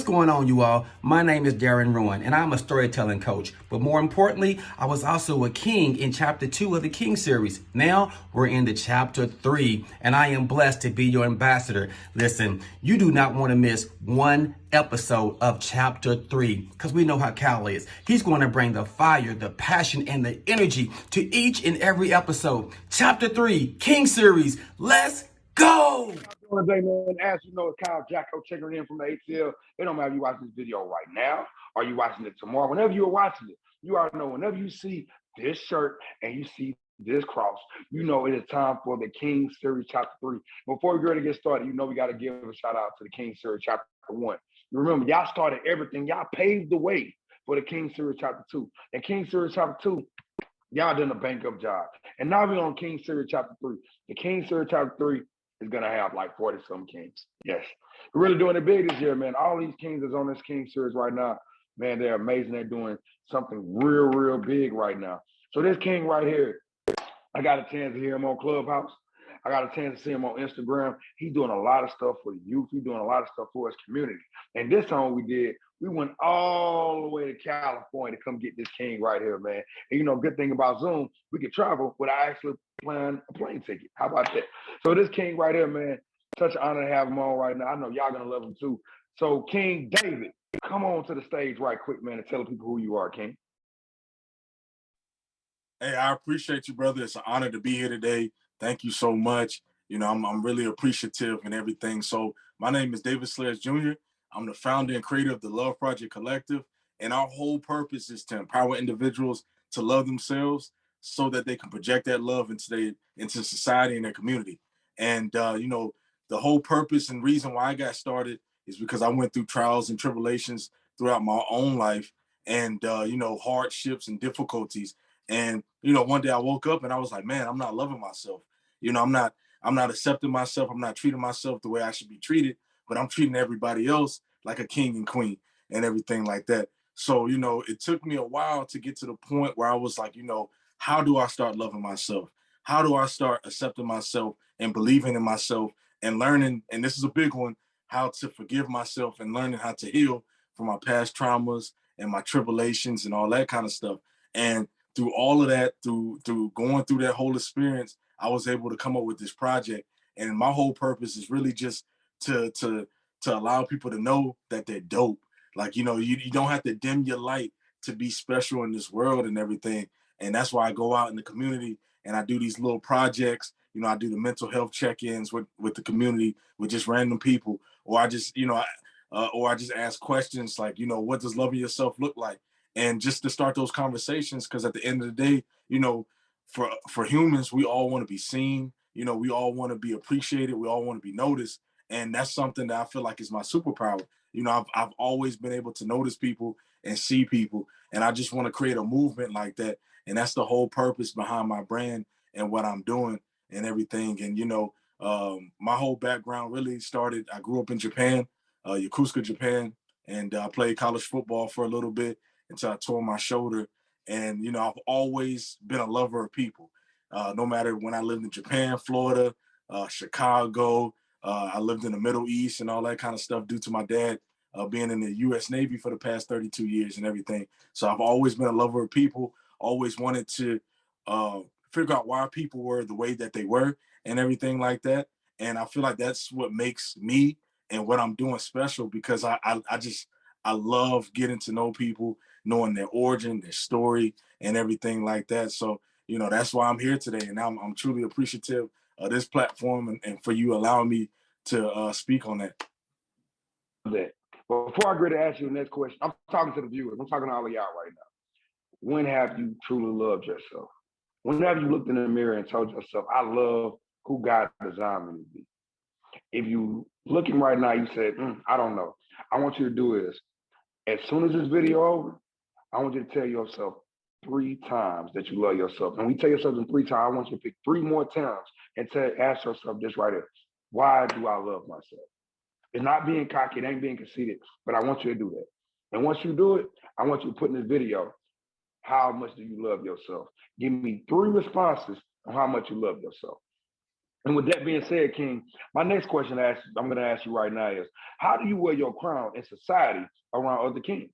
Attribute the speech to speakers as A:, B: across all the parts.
A: going on, you all? My name is Darren Rowan, and I'm a storytelling coach. But more importantly, I was also a king in chapter 2 of the King series. Now we're in the chapter 3, and I am blessed to be your ambassador. Listen, you do not want to miss one episode of chapter 3, because we know how Cal is. He's going to bring the fire, the passion, and the energy to each and every episode. Chapter 3, King series. Let's go!
B: Today, man, as you know, it's Kyle Jacko checking in from the ATL. It don't matter if you watch this video right now or you watching it tomorrow. Whenever you're watching it, you already know whenever you see this shirt and you see this cross, you know it is time for the King Series Chapter 3. Before we go to get started, you know we got to give a shout out to the King Series Chapter 1. Remember, y'all started everything. Y'all paved the way for the King Series Chapter 2. And King Series Chapter 2, y'all done a bank up job. And now we're on King Series Chapter 3. The King Series Chapter 3 is going to have like 40-some kings. Yes. We're really doing it big this year, man. All these kings is on this King series right now. Man, they're amazing. They're doing something real, real big right now. So this king right here, I got a chance to hear him on Clubhouse. I got a chance to see him on Instagram. He's doing a lot of stuff for the youth. He's doing a lot of stuff for his community. And this time we went all the way to California to come get this king right here, man. And you know, good thing about Zoom, we can travel without actually planning a plane ticket. How about that? So this king right here, man, such an honor to have him on right now. I know y'all gonna love him too. So King David, come on to the stage right quick, man, and tell the people who you are, King.
C: Hey, I appreciate you, brother. It's an honor to be here today. Thank you so much. You know, I'm really appreciative and everything. So my name is David Sledge Jr. I'm the founder and creator of the Love Project Collective. And our whole purpose is to empower individuals to love themselves so that they can project that love into society and their community. And, you know, the whole purpose and reason why I got started is because I went through trials and tribulations throughout my own life and, you know, hardships and difficulties. And, you know, one day I woke up and I was like, man, I'm not loving myself. You know, I'm not accepting myself. I'm not treating myself the way I should be treated, but I'm treating everybody else like a king and queen and everything like that. So, you know, it took me a while to get to the point where I was like, you know, how do I start loving myself? How do I start accepting myself and believing in myself and learning, and this is a big one, how to forgive myself and learning how to heal from my past traumas and my tribulations and all that kind of stuff. And through all of that, through going through that whole experience, I was able to come up with this project. And my whole purpose is really just to allow people to know that they're dope. Like, you know, you don't have to dim your light to be special in this world and everything. And that's why I go out in the community and I do these little projects. You know, I do the mental health check-ins with the community, with just random people, or I just, you know, or I just ask questions like, you know, what does loving yourself look like? And just to start those conversations, because at the end of the day, you know, for humans, we all want to be seen. You know, we all want to be appreciated. We all want to be noticed. And that's something that I feel like is my superpower. You know, I've always been able to notice people and see people. And I just want to create a movement like that. And that's the whole purpose behind my brand and what I'm doing and everything. And, you know, my whole background really started, I grew up in Japan, Yokosuka, Japan, and I played college football for a little bit until I tore my shoulder. And, you know, I've always been a lover of people. No matter when I lived in Japan, Florida, Chicago, I lived in the Middle East and all that kind of stuff due to my dad being in the U.S. Navy for the past 32 years and everything. So I've always been a lover of people, always wanted to figure out why people were the way that they were and everything like that. And I feel like that's what makes me and what I'm doing special, because I love getting to know people, knowing their origin, their story, and everything like that. So, you know, that's why I'm here today. And I'm truly appreciative of this platform and for you allowing me to speak on that.
B: Before I agree to ask you the next question, I'm talking to the viewers. I'm talking to all of y'all right now. When have you truly loved yourself? When have you looked in the mirror and told yourself, I love who God designed me to be? If you looking right now, you said, I don't know. I want you to do this. As soon as this video over, I want you to tell yourself 3 times that you love yourself. And we tell yourself in 3 times, I want you to pick 3 more times and ask yourself this right here. Why do I love myself? It's not being cocky, it ain't being conceited, but I want you to do that. And once you do it, I want you to put in this video, how much do you love yourself? Give me 3 responses on how much you love yourself. And with that being said, King, my next question I'm going to ask you right now is, how do you wear your crown in society around other kings?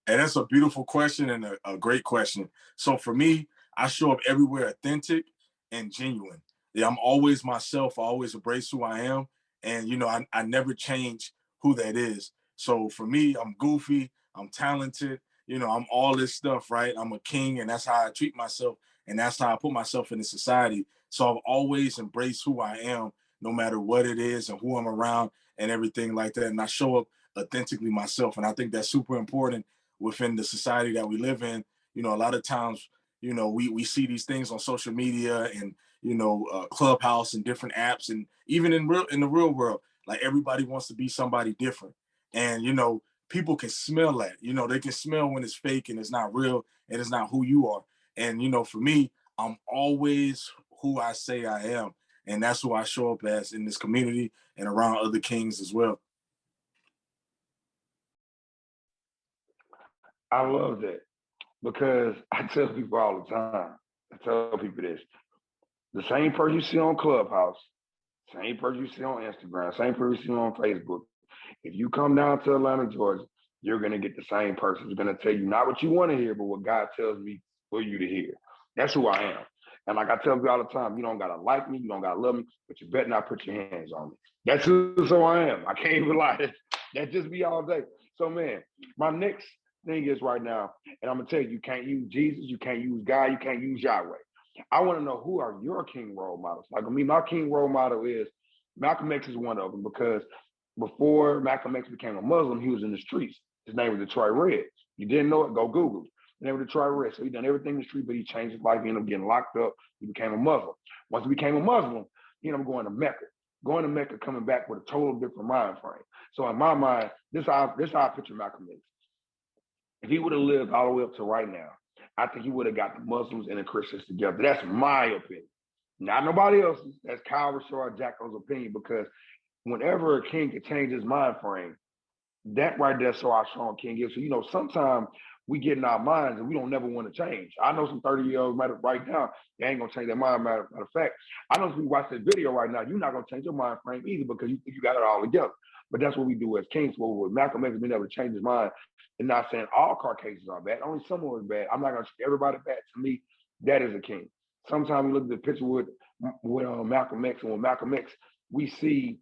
C: And that's a beautiful question and a great question. So for me, I show up everywhere authentic and genuine. Yeah, I'm always myself. I always embrace who I am. And, I never change who that is. So for me, I'm goofy. I'm talented. I'm all this stuff, right? I'm a king, and that's how I treat myself. And that's how I put myself in the society. So I've always embraced who I am, no matter what it is and who I'm around and everything like that. And I show up authentically myself. And I think that's super important within the society that we live in. A lot of times, we see these things on social media and, Clubhouse and different apps, and even in the real world, like everybody wants to be somebody different. And, people can smell that, they can smell when it's fake and it's not real and it's not who you are. And, for me, I'm always who I say I am. And that's who I show up as in this community and around other kings as well.
B: I love that because I tell people all the time, I tell people this, the same person you see on Clubhouse, same person you see on Instagram, same person you see on Facebook, if you come down to Atlanta, Georgia, you're going to get the same person who's going to tell you not what you want to hear, but what God tells me for you to hear. That's who I am. And like I tell you all the time, you don't got to like me, you don't got to love me, but you better not put your hands on me. That's who I am. I can't even lie. That's just me all day. So, man, my next thing is right now, and I'm going to tell you, you can't use Jesus, you can't use God, you can't use Yahweh. I want to know, who are your king role models? Like, I mean, my king role model is Malcolm X is one of them, because before Malcolm X became a Muslim, he was in the streets. His name was Detroit Red. You didn't know it? Go Google it. His name was Detroit Red. So he done everything in the street, but he changed his life. He ended up getting locked up. He became a Muslim. Once he became a Muslim, he ended up going to Mecca. Going to Mecca, coming back with a total different mind frame. So in my mind, this is how I picture Malcolm X. If he would have lived all the way up to right now, I think he would have got the Muslims and the Christians together. That's my opinion. Not nobody else's. That's Kyle Rashard Jacko's opinion, because whenever a king can change his mind frame, that right there so our strong king is. So, sometimes we get in our minds and we don't never want to change. I know some 30-year-olds right now, they ain't gonna change their mind. Matter of fact, I know if you watch this video right now, you're not gonna change your mind frame either, because you got it all together. But that's what we do as kings. Well, with Malcolm X being able to change his mind, and not saying all Caucasians are bad, only some of them are bad. I'm not gonna say everybody bad. To me, that is a king. Sometimes we look at the picture with Malcolm X, and with Malcolm X, we see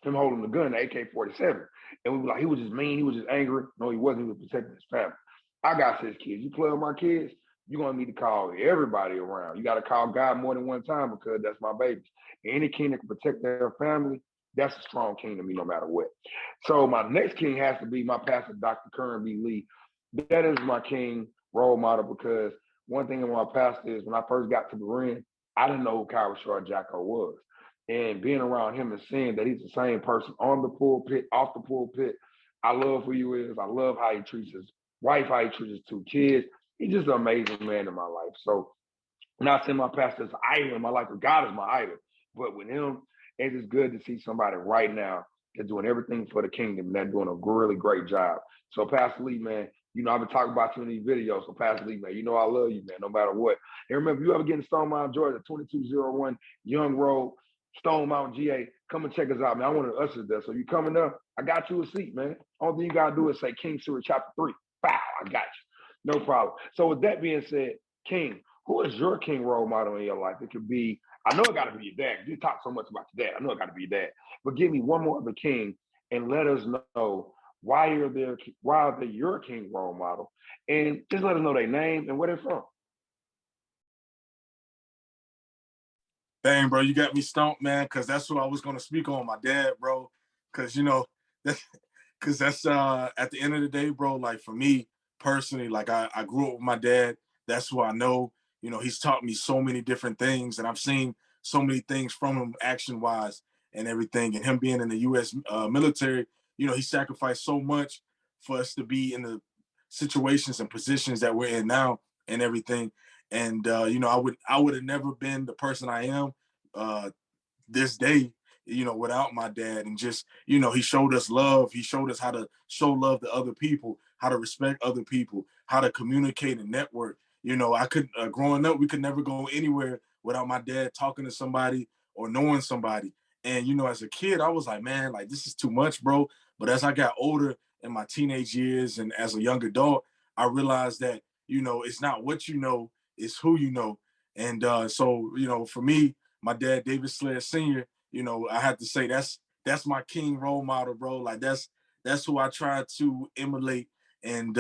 B: him holding the gun, the AK-47. And we were like, he was just mean, he was just angry. No, he wasn't. He was protecting his family. I got 6 kids. You play with my kids, you're going to need to call everybody around. You got to call God more than one time, because that's my babies. Any king that can protect their family, that's a strong king to me no matter what. So my next king has to be my pastor, Dr. Curran B. Lee. That is my king role model, because one thing in my pastor is, when I first got to Berean, I didn't know who Kyle Rashard Jacko was. And being around him and seeing that he's the same person on the pulpit, off the pulpit, I love who he is. I love how he treats his wife, how he treats his 2 kids. He's just an amazing man in my life. So, not saying my pastor is an idol in my life, because God is my idol. But with him, it's just good to see somebody right now that's doing everything for the kingdom, and they're doing a really great job. So, Pastor Lee, man, I've been talking about you in these videos. So, Pastor Lee, man, I love you, man, no matter what. And remember, if you ever get in Stone Mountain, Georgia, 2201 Young Road, Stone Mountain, GA, come and check us out, man. I want to usher there. So you coming up, I got you a seat, man. All thing you got to do is say King Seward chapter 3. Bow, I got you. No problem. So with that being said, King, who is your king role model in your life? It could be, I know it got to be your dad. You talk so much about your dad. I know it got to be your dad. But give me one more of the king and let us know why are they your king role model. And just let us know their name and where they're from.
C: Dang, bro, you got me stumped, man, because that's who I was going to speak on, my dad, bro. Because, because that's at the end of the day, bro, like for me personally, like I grew up with my dad. That's who I know. He's taught me so many different things, and I've seen so many things from him action-wise and everything. And him being in the U.S. Military, he sacrificed so much for us to be in the situations and positions that we're in now and everything. And I would have never been the person I am this day, without my dad. And just, he showed us love. He showed us how to show love to other people, how to respect other people, how to communicate and network. I could, growing up, we could never go anywhere without my dad talking to somebody or knowing somebody. And, as a kid, I was like, man, like, this is too much, bro. But as I got older in my teenage years and as a young adult, I realized that, it's not what you know, it's who you know. And so, for me, my dad, David Sledge Sr., I have to say that's my king role model, bro. Like that's who I try to emulate and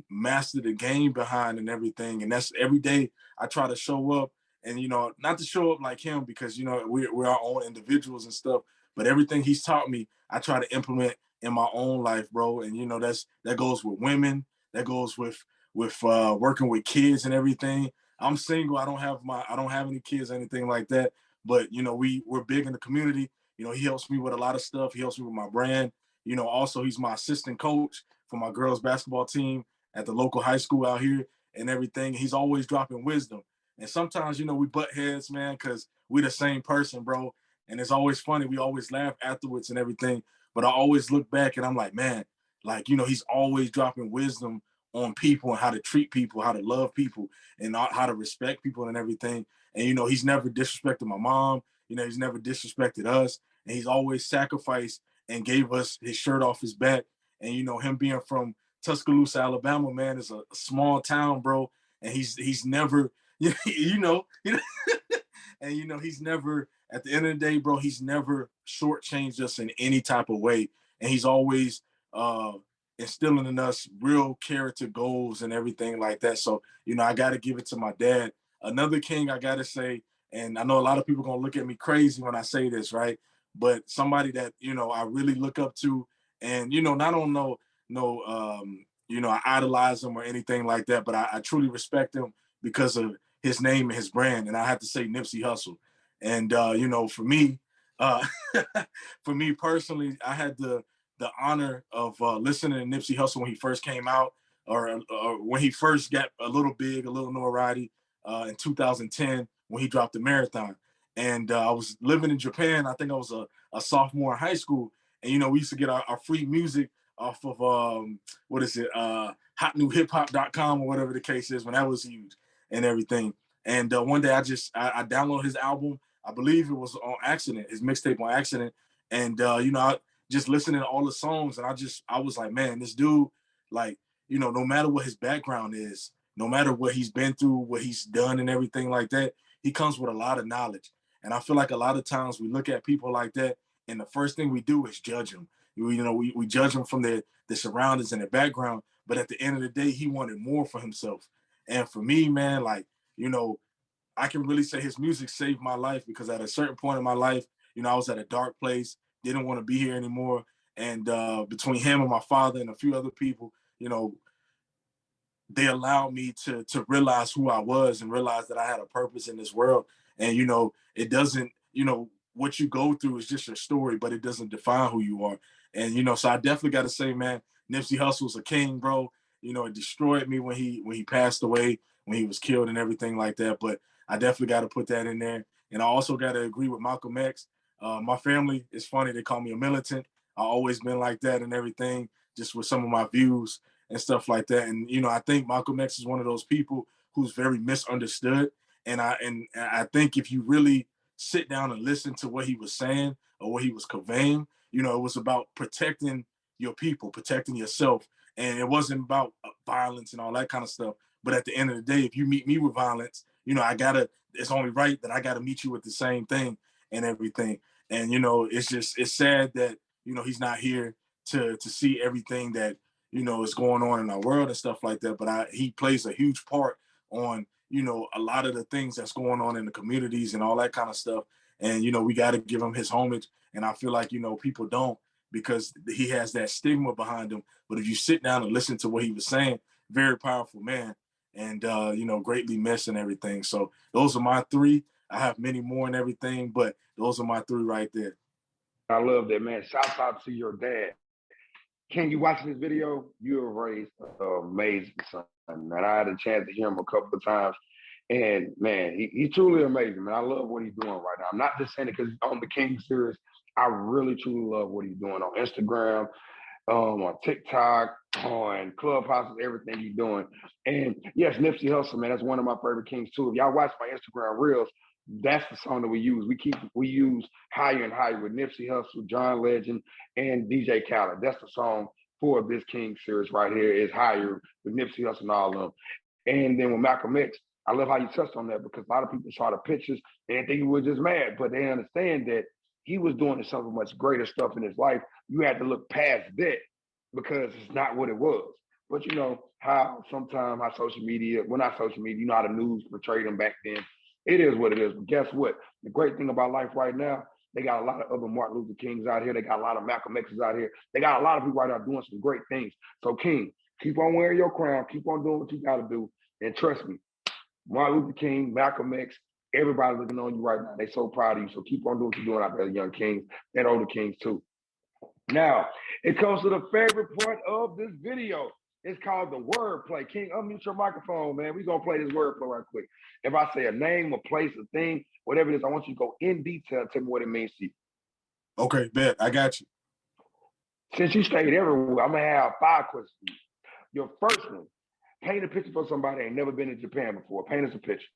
C: master the game behind and everything. And that's every day I try to show up and not to show up like him because we're our own individuals and stuff, but everything he's taught me, I try to implement in my own life, bro. And that goes with women, that goes with working with kids and everything. I'm single. I don't have any kids or anything like that. But we're big in the community. He helps me with a lot of stuff. He helps me with my brand. Also he's my assistant coach for my girls basketball team at the local high school out here and everything. He's always dropping wisdom. And sometimes, we butt heads, man, because we're the same person, bro. And it's always funny. We always laugh afterwards and everything. But I always look back and I'm like, man, like, he's always dropping wisdom on people and how to treat people, how to love people, and how to respect people and everything. And, he's never disrespected my mom. He's never disrespected us. And he's always sacrificed and gave us his shirt off his back. And, him being from Tuscaloosa, Alabama, man, is a small town, bro. And he's never, and, he's never, at the end of the day, bro, he's never shortchanged us in any type of way. And he's always instilling in us real character goals and everything like that. So, I got to give it to my dad. Another king, I got to say, and I know a lot of people are going to look at me crazy when I say this, right? But somebody that, I really look up to and, not on I idolize him or anything like that, but I truly respect him because of his name and his brand. And I have to say Nipsey Hussle. And, for me, uh, for me personally, I had the honor of listening to Nipsey Hussle when he first came out or when he first got a little big, a little notoriety in 2010 when he dropped the Marathon. And I was living in Japan. I think I was a sophomore in high school. And, we used to get our free music off of, hotnewhiphop.com or whatever the case is when that was huge and everything. And one day I downloaded his album. I believe it was on accident, his mixtape on accident. And, I just listening to all the songs. And I was like, man, this dude, like, no matter what his background is, no matter what he's been through, what he's done and everything like that, he comes with a lot of knowledge. And I feel like a lot of times we look at people like that and the first thing we do is judge them. We judge them from their surroundings and their background. But at the end of the day, he wanted more for himself. And for me, man, like, I can really say his music saved my life because at a certain point in my life, I was at a dark place, didn't want to be here anymore. And between him and my father and a few other people, they allowed me to realize who I was and realize that I had a purpose in this world. And, it doesn't, what you go through is just your story, but it doesn't define who you are. And, so I definitely got to say, man, Nipsey Hussle's a king, bro. It destroyed me when he passed away, when he was killed and everything like that. But I definitely got to put that in there. And I also got to agree with Malcolm X. My family, it's funny, they call me a militant. I've always been like that and everything, just with some of my views and stuff like that. And, I think Malcolm X is one of those people who's very misunderstood. And I think if you really sit down and listen to what he was saying or what he was conveying, it was about protecting your people, protecting yourself. And it wasn't about violence and all that kind of stuff. But at the end of the day, if you meet me with violence, it's only right that I got to meet you with the same thing and everything. And, it's sad that, he's not here to see everything that, is going on in our world and stuff like that. But he plays a huge part on, a lot of the things that's going on in the communities and all that kind of stuff. And, we got to give him his homage. And I feel like, people don't because he has that stigma behind him. But if you sit down and listen to what he was saying, very powerful man and, greatly missed and everything. So those are my three. I have many more and everything, but those are my three right there.
B: I love that, man. Shout out to your dad. Can you watch this video? You have raised an amazing son, man. I had a chance to hear him a couple of times. And man, he's truly amazing, man. I love what he's doing right now. I'm not just saying it because he's on the King series. I really truly love what he's doing on Instagram. on TikTok, on Clubhouse, everything you're doing. And yes, Nipsey Hussle, man, that's one of my favorite kings too. If y'all watch my Instagram reels, that's the song that we use. We use Higher and Higher with Nipsey Hussle, John Legend, and DJ Khaled. That's the song for this King series right here is Higher with Nipsey Hussle and all of them. And then with Malcolm X, I love how you touched on that because a lot of people saw the pictures and they think he was just mad, but they understand that he was doing some much greater stuff in his life. You had to look past that because it's not what it was. But you know how sometimes how social media, well not social media, you know how the news portrayed them back then. It is what it is. But guess what? The great thing about life right now, they got a lot of other Martin Luther Kings out here. They got a lot of Malcolm X's out here. They got a lot of people right now doing some great things. So King, keep on wearing your crown. Keep on doing what you got to do. And trust me, Martin Luther King, Malcolm X, everybody's looking on you right now. They're so proud of you. So keep on doing what you're doing out there, young kings and older kings too. Now, it comes to the favorite part of this video. It's called the wordplay. King, unmute your microphone, man. We're going to play this wordplay right quick. If I say a name, a place, a thing, whatever it is, I want you to go in detail and tell me what it means to you.
C: Okay, bet. I got you.
B: Since you stayed everywhere, I'm going to have 5 questions. Your first one, paint a picture for somebody that ain't never been to Japan before. Paint us a picture.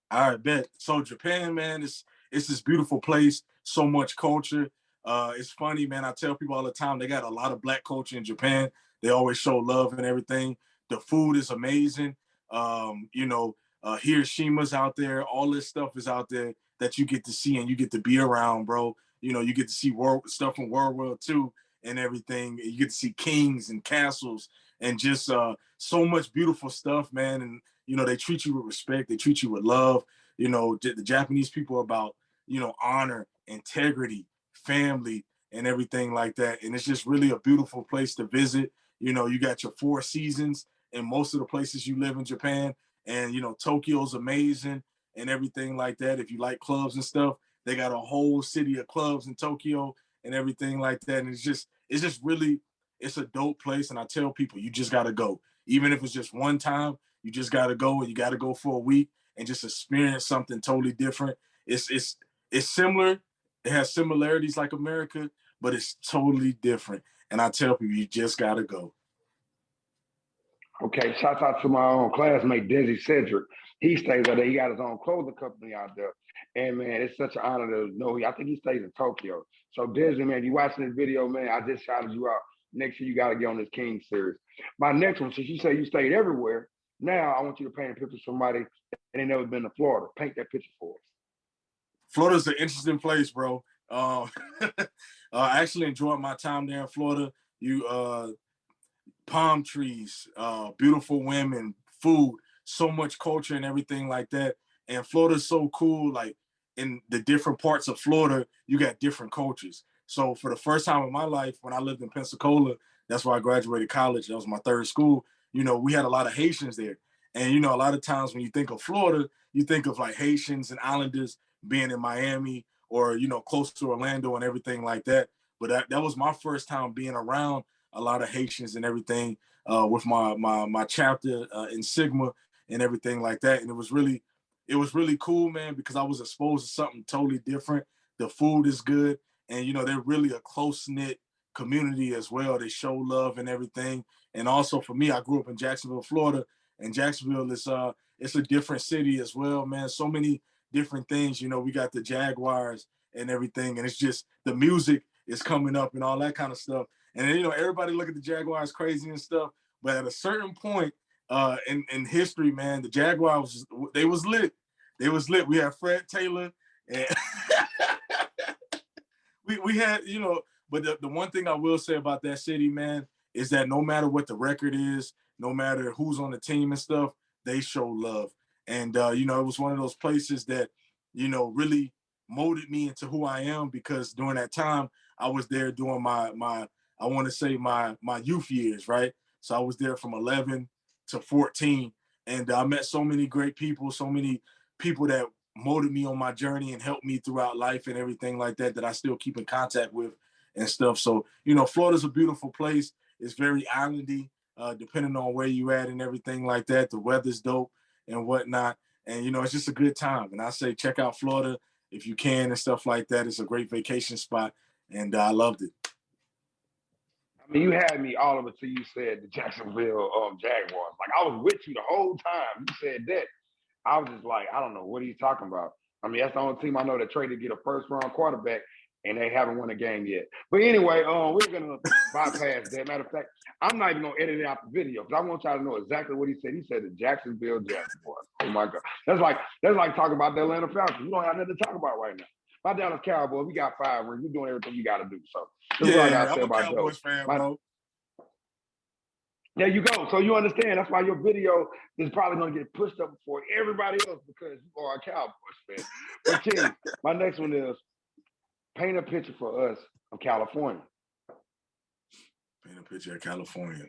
C: All right, bet. So Japan, man, it's this beautiful place, so much culture. It's funny, man. I tell people all the time, they got a lot of Black culture in Japan. They always show love and everything. The food is amazing. You know, Hiroshima's out there. All this stuff is out there that you get to see and you get to be around, bro. You know, you get to see stuff from World War II and everything. You get to see kings and castles and just so much beautiful stuff, man. And you know, they treat you with respect. They treat you with love. You know, the Japanese people are about, you know, honor, integrity, family, and everything like that. And it's just really a beautiful place to visit. You know, you got your 4 seasons in most of the places you live in Japan. And, you know, Tokyo's amazing and everything like that. If you like clubs and stuff, they got a whole city of clubs in Tokyo and everything like that. And it's just really, it's a dope place. And I tell people, you just got to go. Even if it's just one time, you just got to go, and you got to go for a week and just experience something totally different. It's similar. It has similarities like America, but it's totally different. And I tell people, you just got to go.
B: Okay, shout out to my own classmate, Desi Cedric. He stays out there. He got his own clothing company out there. And man, it's such an honor to know. I think he stays in Tokyo. So Desi, man, you watching this video, man, I just shouted you out. Next year, you got to get on this King series. My next one, since you say you stayed everywhere, now I want you to paint a picture of somebody that ain't never been to Florida. Paint that picture for us.
C: Florida's an interesting place, bro. I actually enjoyed my time there in Florida. Palm trees, beautiful women, food, so much culture and everything like that. And Florida's so cool. Like in the different parts of Florida, you got different cultures. So for the first time in my life, when I lived in Pensacola, that's where I graduated college. That was my 3rd school. You know, we had a lot of Haitians there. And, you know, a lot of times when you think of Florida, you think of like Haitians and Islanders being in Miami or, you know, close to Orlando and everything like that. But that was my first time being around a lot of Haitians and everything with my chapter in Sigma and everything like that. And it was really cool, man, because I was exposed to something totally different. The food is good. And, you know, they're really a close-knit community as well. They show love and everything. And also for me, I grew up in Jacksonville, Florida, and Jacksonville is it's a different city as well, man. So many different things. You know, we got the Jaguars and everything, and it's just the music is coming up and all that kind of stuff. And then, you know, everybody look at the Jaguars crazy and stuff, but at a certain point in history, man, the Jaguars they was lit. They was lit. We had Fred Taylor, and we had, you know. But the one thing I will say about that city, man, is that no matter what the record is, no matter who's on the team and stuff, they show love. And you know, it was one of those places that, you know, really molded me into who I am, because during that time I was there doing my I want to say my youth years, right? So I was there from 11 to 14, and I met so many great people, so many people that molded me on my journey and helped me throughout life and everything like that, that I still keep in contact with and stuff. So, you know, Florida's a beautiful place. It's very islandy, depending on where you at and everything like that. The weather's dope and whatnot. And, you know, it's just a good time. And I say, check out Florida if you can and stuff like that. It's a great vacation spot. And I loved it.
B: I mean, you had me all of it till you said the Jacksonville Jaguars. Like I was with you the whole time. You said that. I was just like, I don't know what he's talking about. I mean, that's the only team I know that traded to get a first round quarterback, and they haven't won a game yet. But anyway, we're gonna bypass that. Matter of fact, I'm not even gonna edit out the video because I want y'all to know exactly what he said. He said the Jacksonville Jaguars. Oh my God, that's like talking about the Atlanta Falcons. We don't have nothing to talk about right now. My Dallas Cowboys, we got 5 rings. We're doing everything you got to do. So that's what I got to say
C: I'm a
B: about
C: Cowboys
B: those.
C: fan, bro.
B: There you go. So you understand. That's why your video is probably going to get pushed up before everybody else because you are a Cowboys fan. But King, my next one is paint a picture for us of California.
C: Paint a picture of California.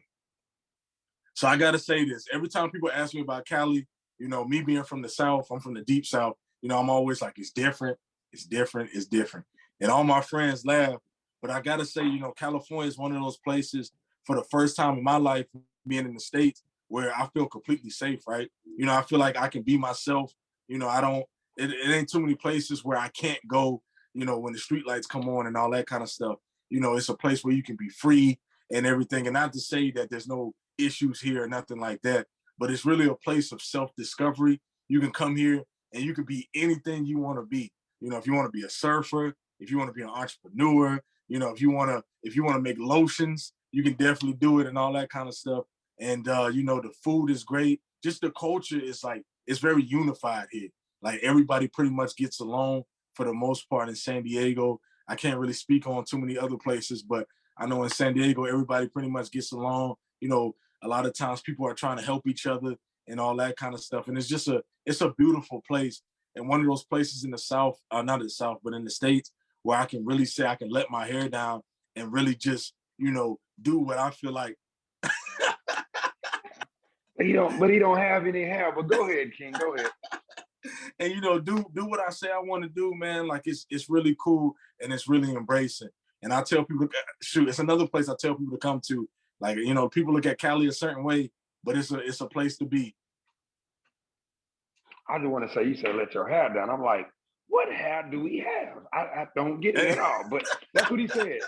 C: So I got to say this. Every time people ask me about Cali, you know, me being from the South, I'm from the deep South, you know, I'm always like, it's different, it's different, it's different. And all my friends laugh. But I got to say, you know, California is one of those places for the first time in my life being in the States where I feel completely safe, right? You know, I feel like I can be myself. You know, it ain't too many places where I can't go, you know, when the street lights come on and all that kind of stuff. You know, it's a place where you can be free and everything. And not to say that there's no issues here or nothing like that, but it's really a place of self-discovery. You can come here and you can be anything you want to be. You know, if you want to be a surfer, if you want to be an entrepreneur, you know, if you want to make lotions, you can definitely do it and all that kind of stuff. And, you know, the food is great. Just the culture is like, it's very unified here. Like everybody pretty much gets along for the most part in San Diego. I can't really speak on too many other places, but I know in San Diego, everybody pretty much gets along. You know, a lot of times people are trying to help each other and all that kind of stuff. And it's a beautiful place. And one of those places in the South, not in the South, but in the States, where I can really say I can let my hair down and really just, you know, do what I feel like.
B: He don't have any hair. But go ahead, King. Go ahead.
C: And you know, do what I say I want to do, man. Like it's really cool and it's really embracing. And I tell people, shoot, it's another place I tell people to come to. Like, you know, people look at Cali a certain way, but it's a place to be.
B: I just want to say, you said let your hair down. I'm like, what hair do we have? I don't get it at all. But that's what he said.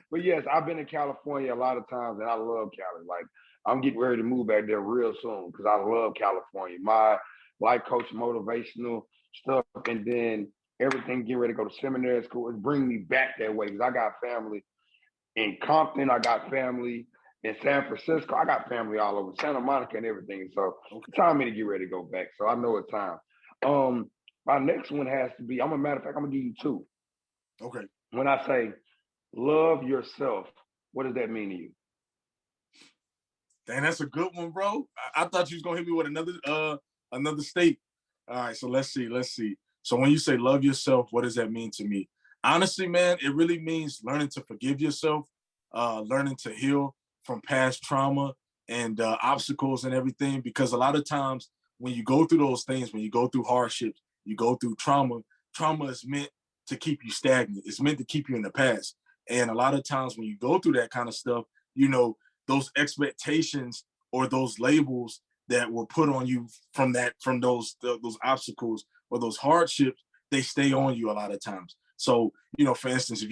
B: But yes, I've been in California a lot of times, and I love Cali. Like I'm getting ready to move back there real soon because I love California. My life coach, motivational stuff, and then everything getting ready to go to seminary school is bringing me back that way because I got family in Compton. I got family in San Francisco. I got family all over Santa Monica and everything. So it's time for me to get ready to go back. So I know it's time. My next one has to be, I'm a matter of fact, I'm gonna give you 2.
C: Okay.
B: When I say love yourself, what does that mean to you?
C: Dang, that's a good one, bro. I thought you was gonna hit me with another state. All right, so let's see. So when you say love yourself, what does that mean to me? Honestly, man, it really means learning to forgive yourself, learning to heal from past trauma and obstacles and everything. Because a lot of times when you go through those things, when you go through hardships, you go through trauma is meant to keep you stagnant. It's meant to keep you in the past. And a lot of times when you go through that kind of stuff, you know, those expectations or those labels that were put on you from those obstacles or those hardships, they stay on you a lot of times. So, you know, for instance, if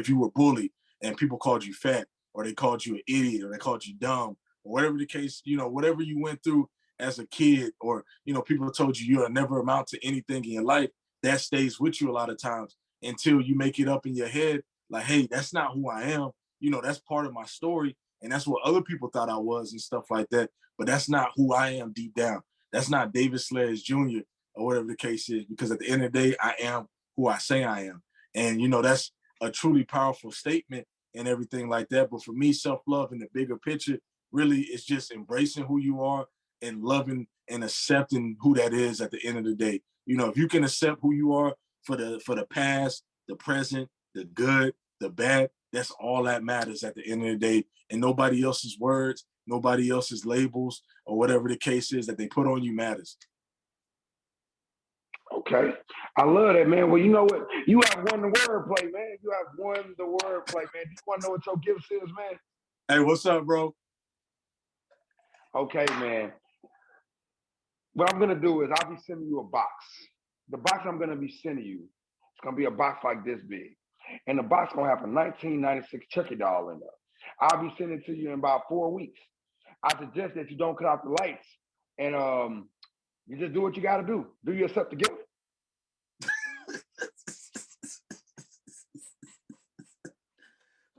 C: you were bullied and people called you fat or they called you an idiot or they called you dumb or whatever the case, you know, whatever you went through as a kid or, you know, people told you you'll never amount to anything in your life, that stays with you a lot of times until you make it up in your head like, hey, that's not who I am. You know, that's part of my story. And that's what other people thought I was and stuff like that. But that's not who I am deep down. That's not David Sledge Jr. or whatever the case is, because at the end of the day, I am who I say I am. And, you know, that's a truly powerful statement and everything like that. But for me, self-love in the bigger picture really is just embracing who you are and loving and accepting who that is at the end of the day. You know, if you can accept who you are for the past, the present, the good, the bad, that's all that matters at the end of the day. And nobody else's words, nobody else's labels, or whatever the case is that they put on you matters.
B: Okay. I love that, man. Well, you know what? You have won the wordplay, man. You have won the wordplay, man. Do you want to know what your gift is, man?
C: Hey, what's up, bro?
B: Okay, man. What I'm gonna do is I'll be sending you a box. The box I'm gonna be sending you, it's gonna be a box like this big. And the box gonna have a 1996 Chucky doll in there. I'll be sending it to you in about 4 weeks. I suggest that you don't cut off the lights and you just do what you got to do. Do yourself the gift.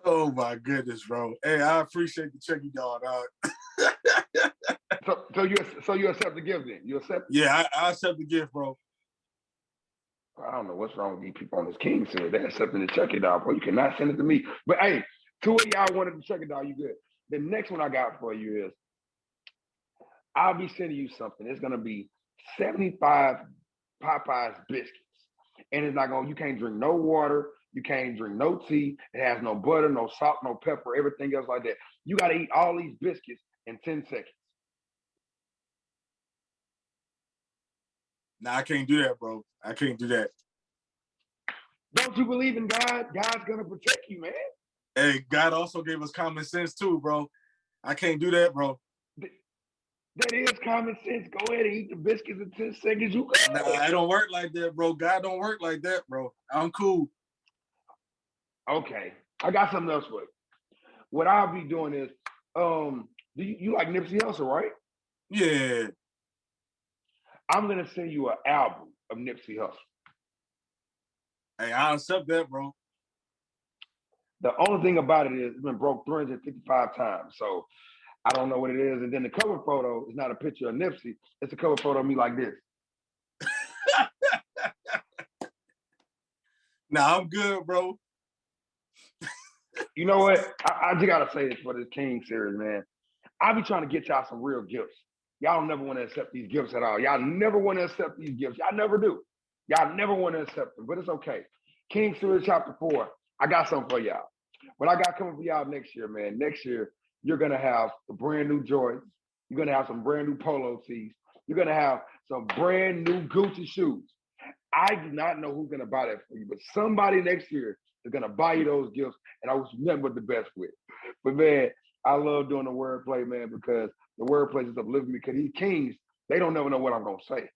C: Oh my goodness, bro. Hey, I appreciate the check, dog.
B: So you accept the gift then? You accept?
C: Yeah, I accept the gift, bro.
B: I don't know what's wrong with these people on this King series. They're accepting the check it dog, bro. You cannot send it to me. But hey, 2 of y'all wanted to check it dog. You good? The next one I got for you is I'll be sending you something. It's gonna be 75 Popeyes biscuits, and it's not gonna. You can't drink no water. You can't drink no tea. It has no butter, no salt, no pepper, everything else like that. You got to eat all these biscuits in 10 seconds.
C: Nah, I can't do that, bro. I can't do that.
B: Don't you believe in God? God's gonna protect you, man.
C: Hey, God also gave us common sense too, bro. I can't do that, bro.
B: That is common sense. Go ahead and eat the biscuits in 10 seconds. You go.
C: Nah, it don't work like that, bro. God don't work like that, bro. I'm cool.
B: Okay, I got something else for you. What I'll be doing is, do you like Nipsey Hussle, right?
C: Yeah.
B: I'm gonna send you an album of Nipsey Hussle.
C: Hey, I accept that, bro.
B: The only thing about it is it's been broke 355 times, so I don't know what it is. And then the cover photo is not a picture of Nipsey; it's a cover photo of me like this.
C: Nah, I'm good, bro.
B: You know what? I just gotta say this for this King series, man. I be trying to get y'all some real gifts. Y'all never want to accept these gifts at all. Y'all never want to accept these gifts. Y'all never do. Y'all never want to accept them, but it's okay. King series chapter 4. I got something for y'all. What I got coming for y'all next year, man. Next year, you're gonna have the brand new Jordans. You're gonna have some brand new polo tees. You're gonna have some brand new Gucci shoes. I do not know who's gonna buy that for you, but somebody next year is gonna buy you those gifts, and I wish you nothing but the best with. But man, I love doing the wordplay, man, because the wordplay is uplifting me. Because these kings, they don't never know what I'm gonna say,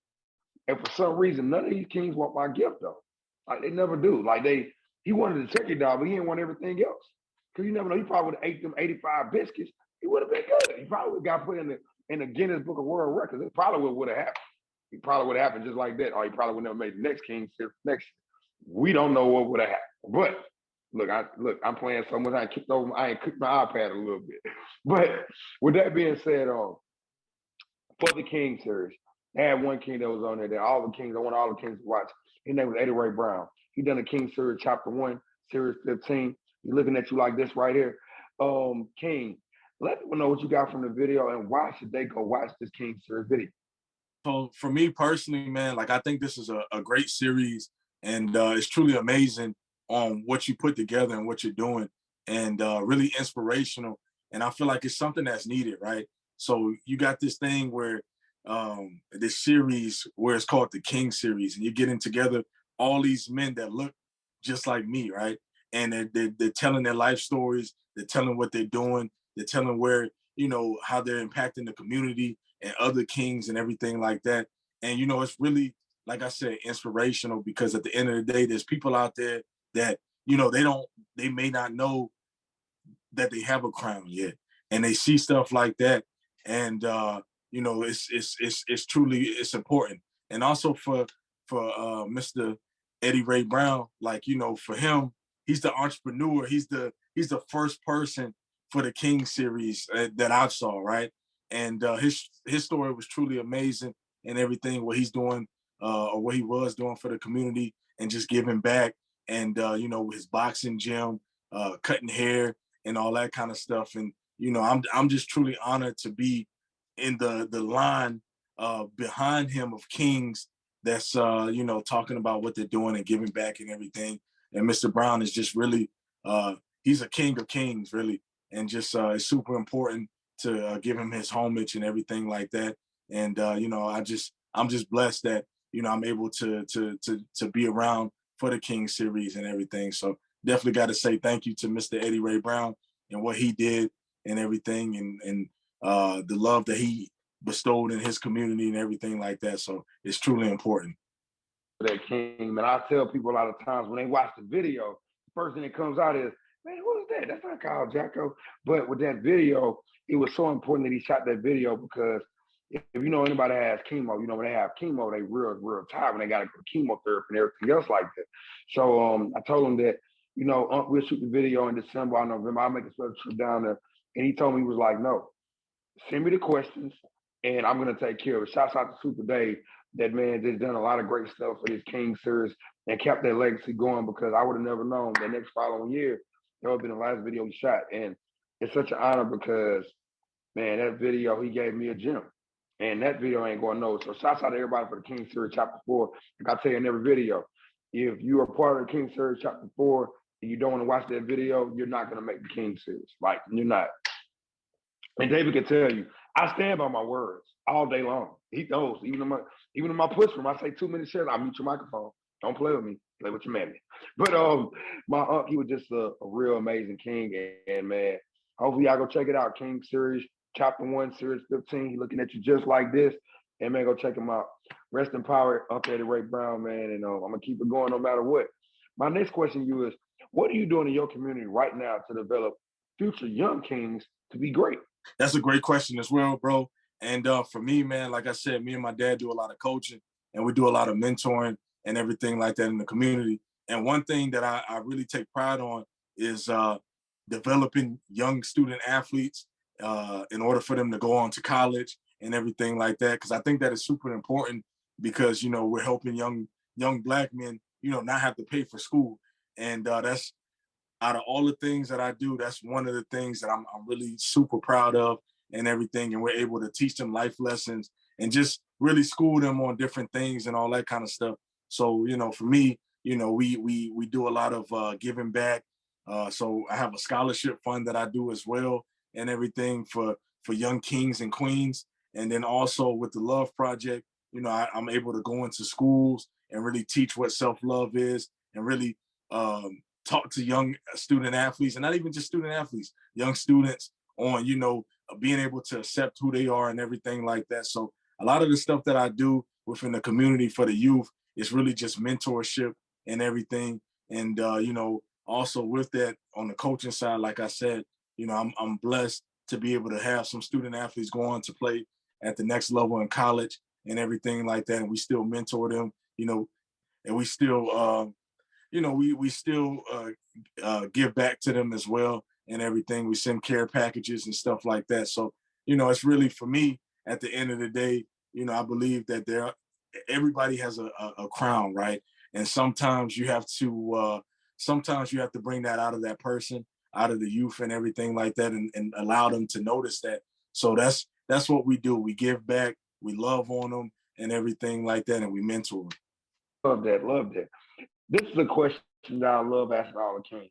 B: and for some reason, none of these kings want my gift though. Like they never do. Like he wanted the turkey dog, but he didn't want everything else. Because you never know, he probably would have ate them 85 biscuits. He would have been good. He probably would have got put in the Guinness Book of World Records. It probably would have happened. He probably would have happened just like that, or he probably would never made the next King series next year. We don't know what would have happened. But I'm playing so much. I ain't kicked my iPad a little bit. But with that being said, for the King series, they had one king that was on there. That all the kings, I want all the kings to watch. His name was Eddie Ray Brown. He done the King series, chapter 1, series 15. He's looking at you like this right here. King, let people know what you got from the video and why should they go watch this King series video.
C: So for me personally, man, like I think this is a great series, and it's truly amazing on what you put together and what you're doing, and really inspirational. And I feel like it's something that's needed, right? So you got this thing where this series where it's called the King series, and you're getting together all these men that look just like me, right? And they're telling their life stories, they're telling what they're doing, they're telling where, how they're impacting the community and other kings and everything like that. And, it's really, like I said, inspirational, because at the end of the day, there's people out there that, they may not know that they have a crown yet. And they see stuff like that. And, it's truly, it's important. And also for Mr. Eddie Ray Brown, like, for him, he's the entrepreneur. He's the first person for the King series that I saw, right? And his story was truly amazing, and everything what he's doing or what he was doing for the community and just giving back, and his boxing gym, cutting hair and all that kind of stuff. And I'm just truly honored to be in the line behind him of kings that's talking about what they're doing and giving back and everything. And Mr. Brown is just really he's a king of kings, really, and just it's super important to give him his homage and everything like that. And I'm just blessed that I'm able to be around for the King series and everything. So definitely got to say thank you to Mr. Eddie Ray Brown and what he did and everything, and the love that he bestowed in his community and everything like that. So it's truly important.
B: That King, man, I tell people a lot of times when they watch the video, the first thing that comes out is man, who is that? That's not Kyle Jacko. But with that video, it was so important that he shot that video because if you know anybody that has chemo, you know when they have chemo, they real tired when they got to go to chemotherapy and everything else like that. So I told him that we'll shoot the video in December or November. I'll make a special trip down there, and he told me he was like, no, send me the questions, and I'm gonna take care of it. Shouts out to Super Dave. That man just done a lot of great stuff for this King series and kept that legacy going because I would have never known the next following year that would have been the last video he shot. And it's such an honor because man, that video he gave me a gem. And that video ain't going nowhere. So shouts out to everybody for the King series chapter 4. Like I tell you in every video, if you are part of the King series chapter 4 and you don't want to watch that video, you're not gonna make the King series. Like you're not. And David can tell you, I stand by my words all day long. He knows. Even in my push room, I say 2 minutes shares, I mute your microphone. Don't play with me. Play with your mammy. But my uncle, he was just a real amazing king. And man, hopefully y'all go check it out. King series, chapter 1, series 15. He looking at you just like this. And man, go check him out. Rest in power up there to Ray Brown, man. And I'm gonna keep it going no matter what. My next question to you is, what are you doing in your community right now to develop future young kings to be great?
C: That's a great question as well, bro. And for me, man, like I said, me and my dad do a lot of coaching and we do a lot of mentoring and everything like that in the community. And one thing that I really take pride on is developing young student athletes in order for them to go on to college and everything like that. Because I think that is super important because, we're helping young Black men, not have to pay for school. And that's out of all the things that I do, that's one of the things that I'm really super proud of and everything. And we're able to teach them life lessons and just really school them on different things and all that kind of stuff. So, for me, we do a lot of giving back. So I have a scholarship fund that I do as well and everything for young kings and queens. And then also with the Love Project, I'm able to go into schools and really teach what self-love is and really talk to young student athletes and not even just student athletes, young students on, being able to accept who they are and everything like that. So a lot of the stuff that I do within the community for the youth is really just mentorship and everything. And, also with that on the coaching side, like I said, I'm blessed to be able to have some student athletes go on to play at the next level in college and everything like that. And we still mentor them, and we still, we still give back to them as well and everything. We send care packages and stuff like that. So, it's really for me at the end of the day, I believe that everybody has a crown, right? And sometimes you have to bring that out of that person, out of the youth and everything like that and allow them to notice that. So that's what we do. We give back, we love on them and everything like that, and we mentor them.
B: Love that. Love that. This is a question that I love asking all the kings.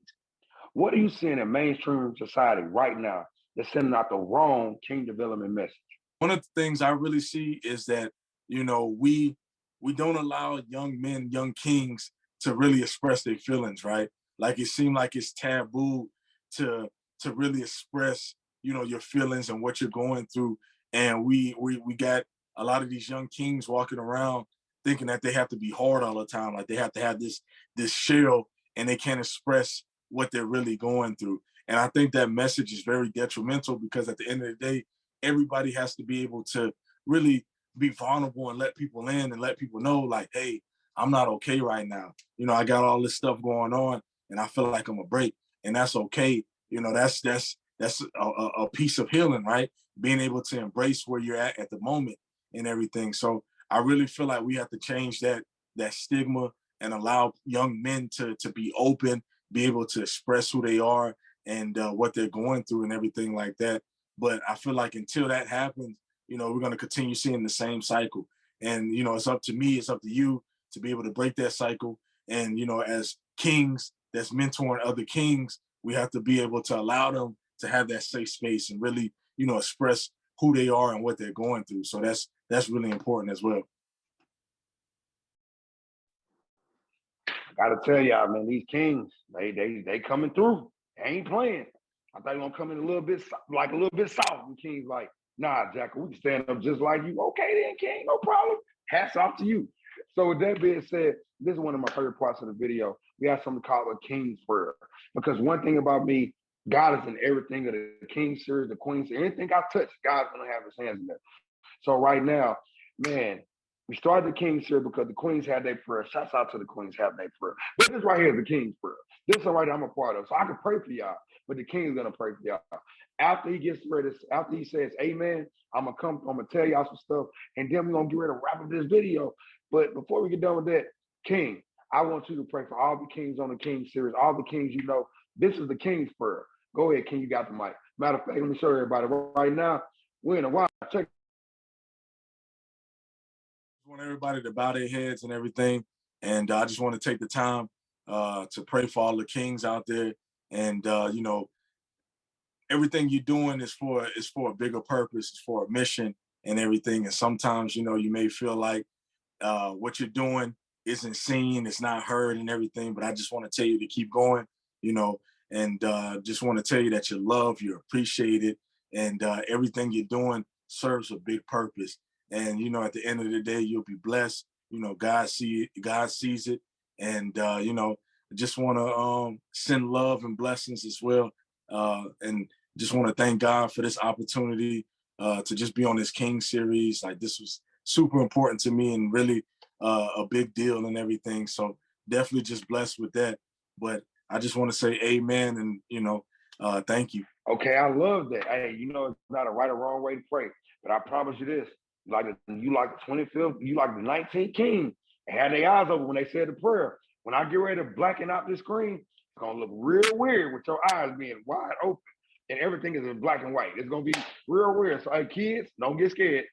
B: What are you seeing in mainstream society right now that's sending out the wrong king development message?
C: One of the things I really see is that, we don't allow young men, young kings to really express their feelings, right? Like it seems like it's taboo to really express, your feelings and what you're going through. And we got a lot of these young kings walking around thinking that they have to be hard all the time, like they have to have this shell and they can't express what they're really going through. And I think that message is very detrimental because at the end of the day, everybody has to be able to really be vulnerable and let people in and let people know like, hey, I'm not okay right now. I got all this stuff going on and I feel like I'm a break and that's okay. That's a piece of healing, right? Being able to embrace where you're at the moment and everything. So I really feel like we have to change that stigma and allow young men to be open, be able to express who they are and what they're going through and everything like that. But I feel like until that happens, we're going to continue seeing the same cycle. And, it's up to me, it's up to you to be able to break that cycle. And, as kings that's mentoring other kings, we have to be able to allow them to have that safe space and really, express who they are and what they're going through. So that's really important as well.
B: Gotta tell y'all, man, these kings, they coming through. They ain't playing. I thought you gonna come in a little bit soft. And King's like, nah, Jack, we can stand up just like you. Okay then, King, no problem. Hats off to you. So with that being said, this is one of my favorite parts of the video. we have something called a King's Prayer. Because one thing about me, God is in everything of the King series, the Queen series, anything I touch, God's gonna have his hands in there. So right now, man, we started the King's series because the Queens had their prayer. Shouts out to the Queens having their prayer. But this right here is the King's prayer. This one right here I'm a part of. So I can pray for y'all, but the King's gonna pray for y'all. After he gets ready, after he says amen, I'm gonna tell y'all some stuff, and then we're gonna get ready to wrap up this video. But before we get done with that, King, I want you to pray for all the kings on the King series, all the kings you know. This is the King's prayer. Go ahead, King, you got the mic. Matter of fact, let me show everybody right now. We're in a while. Check.
C: I want everybody to bow their heads and everything. And I just want to take the time to pray for all the kings out there. And, you know, everything you're doing is for a bigger purpose, it's for a mission and everything. And sometimes, you know, you may feel like what you're doing isn't seen, it's not heard and everything, but I just want to tell you to keep going, you know, and just want to tell you that you're loved, you're appreciated, and everything you're doing serves a big purpose. And, you know, at the end of the day, you'll be blessed. You know, God sees it. And, you know, I just want to send love and blessings as well. And just want to thank God for this opportunity to just be on this King series. Like, this was super important to me and really a big deal and everything. So definitely just blessed with that. But I just want to say amen and, you know, thank you.
B: Okay, I love that. Hey, you know, it's not a right or wrong way to pray, but I promise you this: you like the 25th, you like the 19th king, and had their eyes open when they said the prayer. When I get ready to blacken out this screen, it's gonna look real weird with your eyes being wide open and everything is in black and white. It's gonna be real weird. So, hey, kids, don't get scared.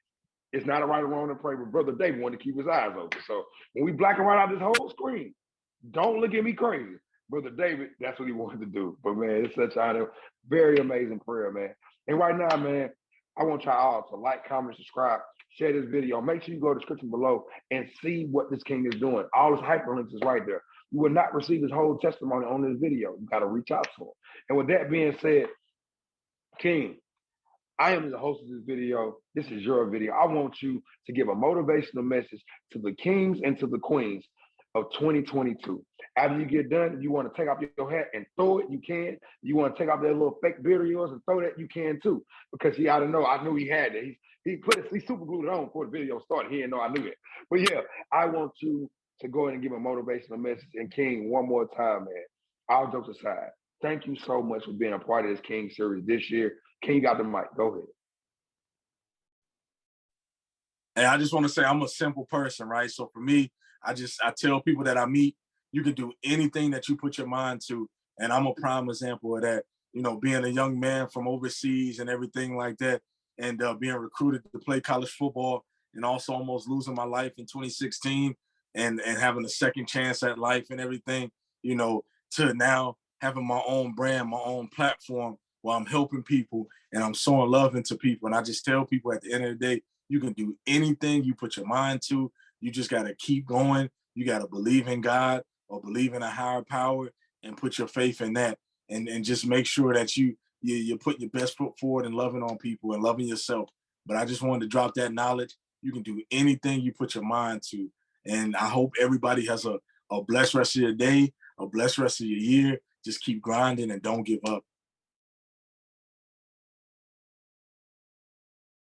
B: It's not a right or wrong to pray, but Brother David wanted to keep his eyes open. So when we black and white out this whole screen, don't look at me crazy. Brother David, that's what he wanted to do. But man, it's such a very amazing prayer, man. And right now, man, I want y'all all to like, comment, subscribe, share this video. Make sure you go to the description below and see what this king is doing. All his hyperlinks is right there. You will not receive his whole testimony on this video. You got to reach out to him. And with that being said, King, I am the host of this video. This is your video. I want you to give a motivational message to the kings and to the queens of 2022. After you get done, if you want to take off your hat and throw it, you can. You want to take off that little fake beard of yours and throw that, you can too. Because he ought to know, I knew he had it. He super glued it on before the video started. He didn't know I knew it. But yeah, I want you to go ahead and give a motivational message. And King, one more time, man, all jokes aside, thank you so much for being a part of this King series this year. King, you got the mic. Go ahead.
C: And I just want to say I'm a simple person, right? So for me, I tell people that I meet, you can do anything that you put your mind to. And I'm a prime example of that. You know, being a young man from overseas and everything like that, and being recruited to play college football, and also almost losing my life in 2016 and having a second chance at life and everything, you know, to now having my own brand, my own platform where I'm helping people and I'm sowing love into people. And I just tell people at the end of the day, you can do anything you put your mind to. You just got to keep going. You got to believe in God or believe in a higher power and put your faith in that. And just make sure that you're putting your best foot forward and loving on people and loving yourself. But I just wanted to drop that knowledge. You can do anything you put your mind to. And I hope everybody has a blessed rest of your day, a blessed rest of your year. Just keep grinding and don't give up.